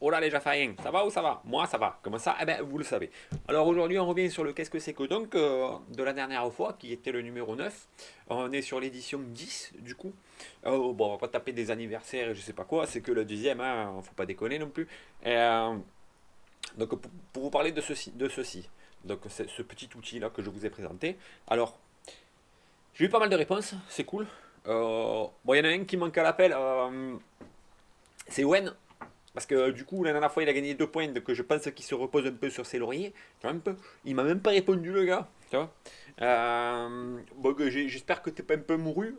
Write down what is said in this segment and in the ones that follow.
Oh là les Jaffaïens, ça va ou ça va? Moi ça va. Comment ça? Eh ben vous le savez. Alors aujourd'hui on revient sur le qu'est-ce que c'est que donc de la dernière fois qui était le numéro 9. On est sur l'édition 10 du coup. Bon on va pas taper des anniversaires et je sais pas quoi, c'est que le deuxième, hein, faut pas déconner non plus. Et, donc pour vous parler de ceci. Donc c'est ce petit outil là que je vous ai présenté. Alors j'ai eu pas mal de réponses, c'est cool. Bon il y en a un qui manque à l'appel, c'est Wen. Parce que du coup, la dernière fois, il a gagné 2 points, donc je pense qu'il se repose un peu sur ses lauriers. Tu vois, un peu. Il m'a même pas répondu, le gars. Tu vois. Bon, j'espère que t'es pas un peu mouru.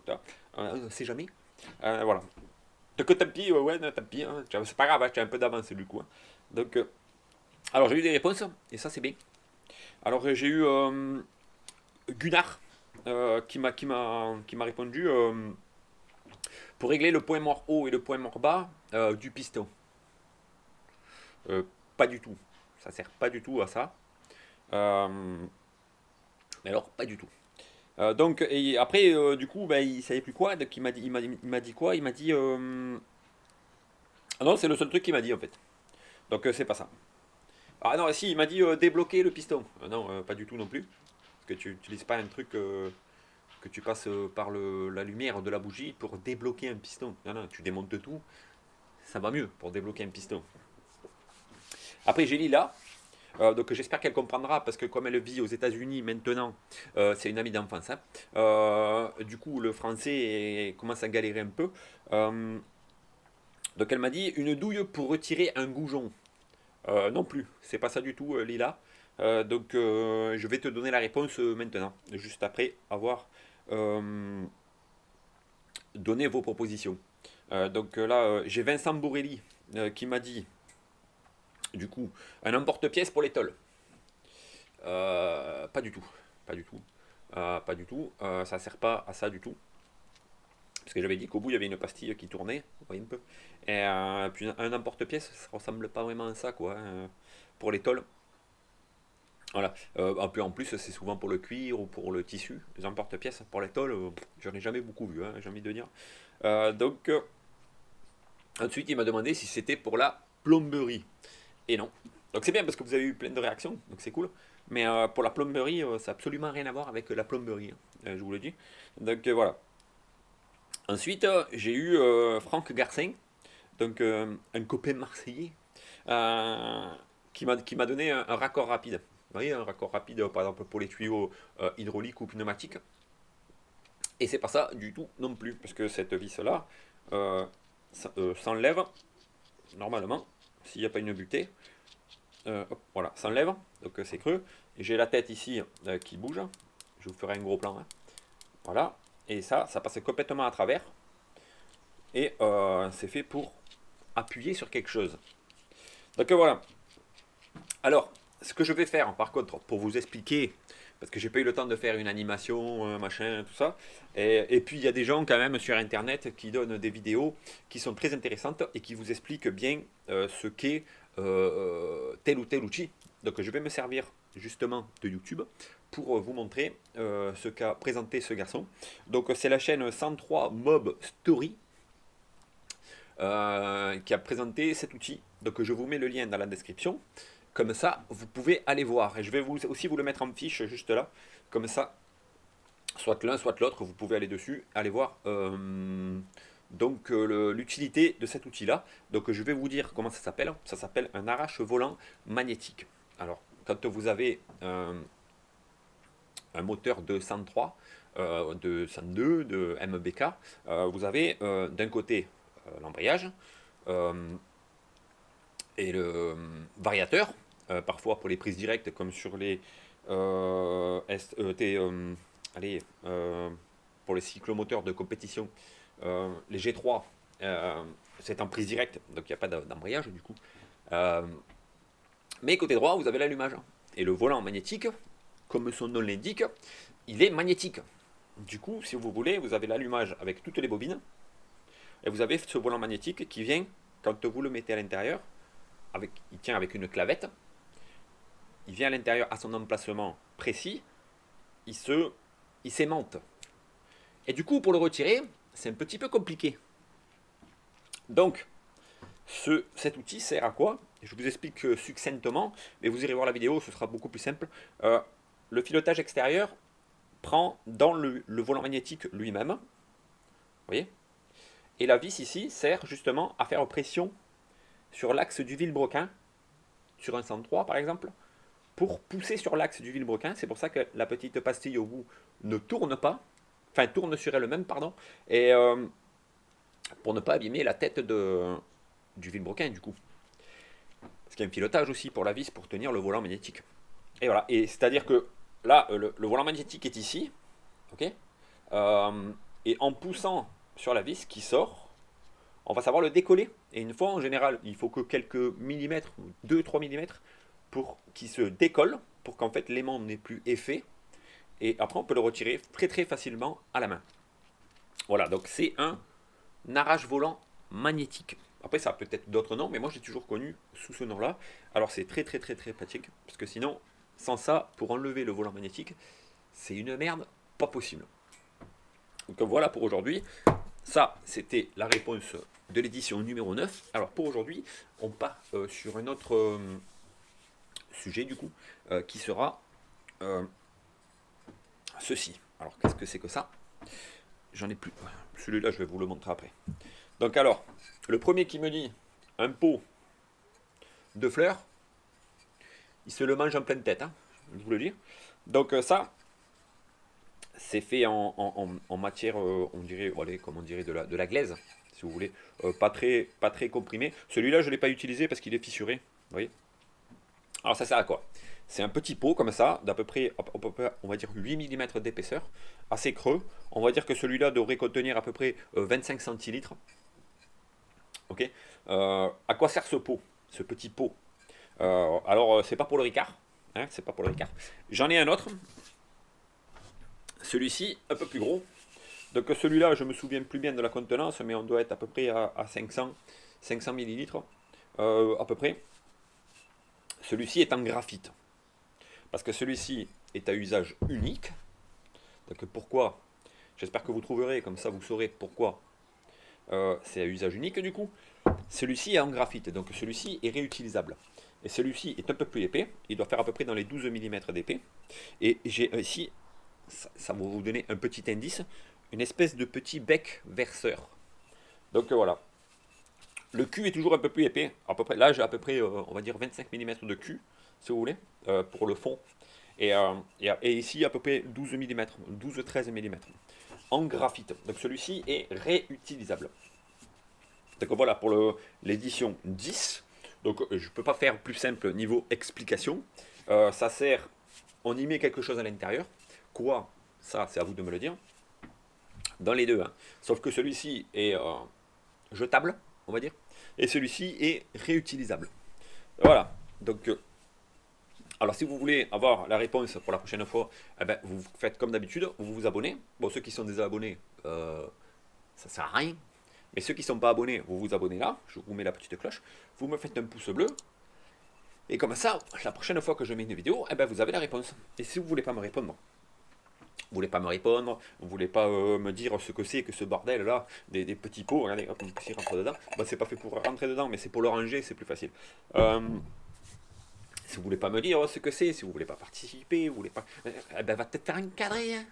Tu vois. On sait jamais. Voilà. Donc tant pis, ouais, non, tant pis. Hein. C'est pas grave, hein, tu as un peu d'avance du coup. Hein. Donc, alors j'ai eu des réponses, et ça c'est bien. Alors j'ai eu Gunnar qui m'a répondu pour régler le point mort haut et le point mort bas du piston. Euh, Pas du tout. Ça sert pas du tout à ça. Euh, mais alors, pas du tout. Donc, et après, du coup, bah, il savait plus quoi. Donc, il m'a dit quoi? Il m'a dit. Ah non, c'est le seul truc qu'il m'a dit en fait. Donc, c'est pas ça. Ah non, si, il m'a dit débloquer le piston. Non, pas du tout non plus. Parce que tu n'utilises pas un truc que tu passes par la lumière de la bougie pour débloquer un piston. Non, non, tu démontes tout. Ça va mieux pour débloquer un piston. Après, j'ai Lila. Donc j'espère qu'elle comprendra parce que comme elle vit aux États-Unis maintenant, c'est une amie d'enfance. Hein. Du coup, le français commence à galérer un peu. Euh, donc elle m'a dit une douille pour retirer un goujon. Non plus, c'est pas ça du tout, Lila. Donc je vais te donner la réponse maintenant, juste après avoir donné vos propositions. Donc là, j'ai Vincent Borelli qui m'a dit du coup un emporte-pièce pour les tôles. Pas du tout. Pas du tout. Pas du tout. Ça sert pas à ça du tout. Parce que j'avais dit qu'au bout il y avait une pastille qui tournait, vous voyez un peu. Et puis un emporte-pièce, ça ressemble pas vraiment à ça, quoi. Pour les tôles. Voilà. Un peu en plus, c'est souvent pour le cuir ou pour le tissu. Les emporte-pièces pour les tôles, j'en ai jamais beaucoup vu, hein, j'ai envie de dire. Donc, ensuite, il m'a demandé si c'était pour la plomberie. Et non. Donc c'est bien parce que vous avez eu plein de réactions, donc c'est cool. Mais pour la plomberie, ça n'a absolument rien à voir avec la plomberie, hein, je vous le dis. Donc voilà. Ensuite, j'ai eu Franck Garcin, donc un copain marseillais, euh, qui m'a donné un raccord rapide. Vous voyez, un raccord rapide, par exemple, pour les tuyaux hydrauliques ou pneumatiques. Et c'est pas ça du tout non plus, parce que cette vis-là s'enlève normalement, s'il n'y a pas une butée. Hop, voilà, s'enlève, donc c'est creux. Et j'ai la tête ici qui bouge. Je vous ferai un gros plan. Hein. Voilà, et ça passe complètement à travers. Et c'est fait pour appuyer sur quelque chose. Donc voilà. Alors, ce que je vais faire, par contre, pour vous expliquer, parce que j'ai pas eu le temps de faire une animation, machin, tout ça. Et puis il y a des gens quand même sur Internet qui donnent des vidéos qui sont très intéressantes et qui vous expliquent bien ce qu'est tel ou tel outil. Donc je vais me servir justement de YouTube pour vous montrer ce qu'a présenté ce garçon. Donc c'est la chaîne 103 Mob Story qui a présenté cet outil. Donc je vous mets le lien dans la description. Comme ça, vous pouvez aller voir. Et je vais aussi vous le mettre en fiche juste là. Comme ça, soit l'un, soit l'autre, vous pouvez aller dessus, aller voir donc l'utilité de cet outil-là. Donc je vais vous dire comment ça s'appelle. Ça s'appelle un arrache-volant magnétique. Alors, quand vous avez un moteur de 103, de 102, de MBK, vous avez d'un côté l'embrayage et le variateur, parfois pour les prises directes comme sur les allez, pour les cyclomoteurs de compétition, les G3, c'est en prise directe, donc il n'y a pas d'embrayage du coup. Euh, mais côté droit, vous avez l'allumage. Et le volant magnétique, comme son nom l'indique, il est magnétique. Du coup, si vous voulez, vous avez l'allumage avec toutes les bobines, et vous avez ce volant magnétique qui vient, quand vous le mettez à l'intérieur, il tient avec une clavette, il vient à l'intérieur à son emplacement précis, il s'aimante. Et du coup, pour le retirer, c'est un petit peu compliqué. Donc, Cet outil sert à quoi? Je vous explique succinctement, mais vous irez voir la vidéo, ce sera beaucoup plus simple. Le filetage extérieur prend dans le volant magnétique lui-même, vous voyez, et la vis ici sert justement à faire pression sur l'axe du vilebrequin, sur un 103 par exemple, pour pousser sur l'axe du vilebrequin. C'est pour ça que la petite pastille au bout ne tourne pas, enfin tourne sur elle-même, pardon, et pour ne pas abîmer la tête du vilebrequin du coup. Parce qu'il y a un pilotage aussi pour la vis pour tenir le volant magnétique. Et voilà, et c'est-à-dire que là, le volant magnétique est ici, ok, et en poussant sur la vis qui sort, on va savoir le décoller. Et une fois, en général, il faut que quelques millimètres, 2-3 millimètres, pour qu'il se décolle, pour qu'en fait l'aimant n'ait plus effet. Et après, on peut le retirer très très facilement à la main. Voilà, donc c'est un arrache volant magnétique. Après, ça a peut-être d'autres noms, mais moi j'ai toujours connu sous ce nom-là. Alors c'est très très très très pratique, parce que sinon, sans ça, pour enlever le volant magnétique, c'est une merde pas possible. Donc voilà pour aujourd'hui. Ça, c'était la réponse de l'édition numéro 9. Alors pour aujourd'hui, on part sur un autre sujet du coup, qui sera ceci. Alors qu'est-ce que c'est que ça? J'en ai plus. Celui-là, je vais vous le montrer après. Donc alors, le premier qui me dit un pot de fleurs, il se le mange en pleine tête, hein, je vous le dis. Donc ça, c'est fait en matière, on dirait, allez, comme on dirait, de la glaise, si vous voulez, pas très comprimé. Celui-là, je ne l'ai pas utilisé parce qu'il est fissuré, vous voyez. Alors ça sert à quoi? C'est un petit pot comme ça, d'à peu près, on va dire 8 mm d'épaisseur, assez creux. On va dire que celui-là devrait contenir à peu près 25 centilitres. Ok. À quoi sert ce pot? Ce petit pot? Alors, c'est pas pour le Ricard. Hein, c'est pas pour le Ricard. J'en ai un autre. Celui-ci, un peu plus gros. Donc celui-là, je me souviens plus bien de la contenance, mais on doit être à peu près à 500 millilitres. À peu près. Celui-ci est en graphite. Parce que celui-ci est à usage unique. Donc pourquoi? J'espère que vous trouverez, comme ça vous saurez pourquoi c'est à usage unique du coup. Celui-ci est en graphite, donc celui-ci est réutilisable. Et celui-ci est un peu plus épais, il doit faire à peu près dans les 12 mm d'épais. Et j'ai ici, ça va vous donner un petit indice, une espèce de petit bec verseur. Donc voilà. Le cul est toujours un peu plus épais, à peu près, là j'ai à peu près, on va dire 25 mm de cul, si vous voulez, pour le fond. Et ici à peu près 12 mm, 12-13 mm en graphite. Donc celui-ci est réutilisable. Donc voilà pour l'édition 10. Donc je ne peux pas faire plus simple niveau explication. Ça sert, on y met quelque chose à l'intérieur. Quoi? Ça c'est à vous de me le dire. Dans les deux, hein. Sauf que celui-ci est jetable, on va dire. Et celui-ci est réutilisable. Voilà. Donc alors si vous voulez avoir la réponse pour la prochaine fois, eh ben, vous faites comme d'habitude, vous vous abonnez. Bon, ceux qui sont déjà abonnés, ça sert à rien. Mais ceux qui ne sont pas abonnés, vous vous abonnez là, je vous mets la petite cloche, vous me faites un pouce bleu, et comme ça, la prochaine fois que je mets une vidéo, eh ben, vous avez la réponse. Et si vous ne voulez pas me répondre, vous ne voulez pas me dire ce que c'est que ce bordel là, des petits pots, regardez, hop, ils rentrent dedans, bah, c'est pas fait pour rentrer dedans, mais c'est pour le ranger, c'est plus facile. Si vous voulez pas me dire ce que c'est, si vous voulez pas participer, vous voulez pas, eh ben, va peut-être faire un cadré, hein.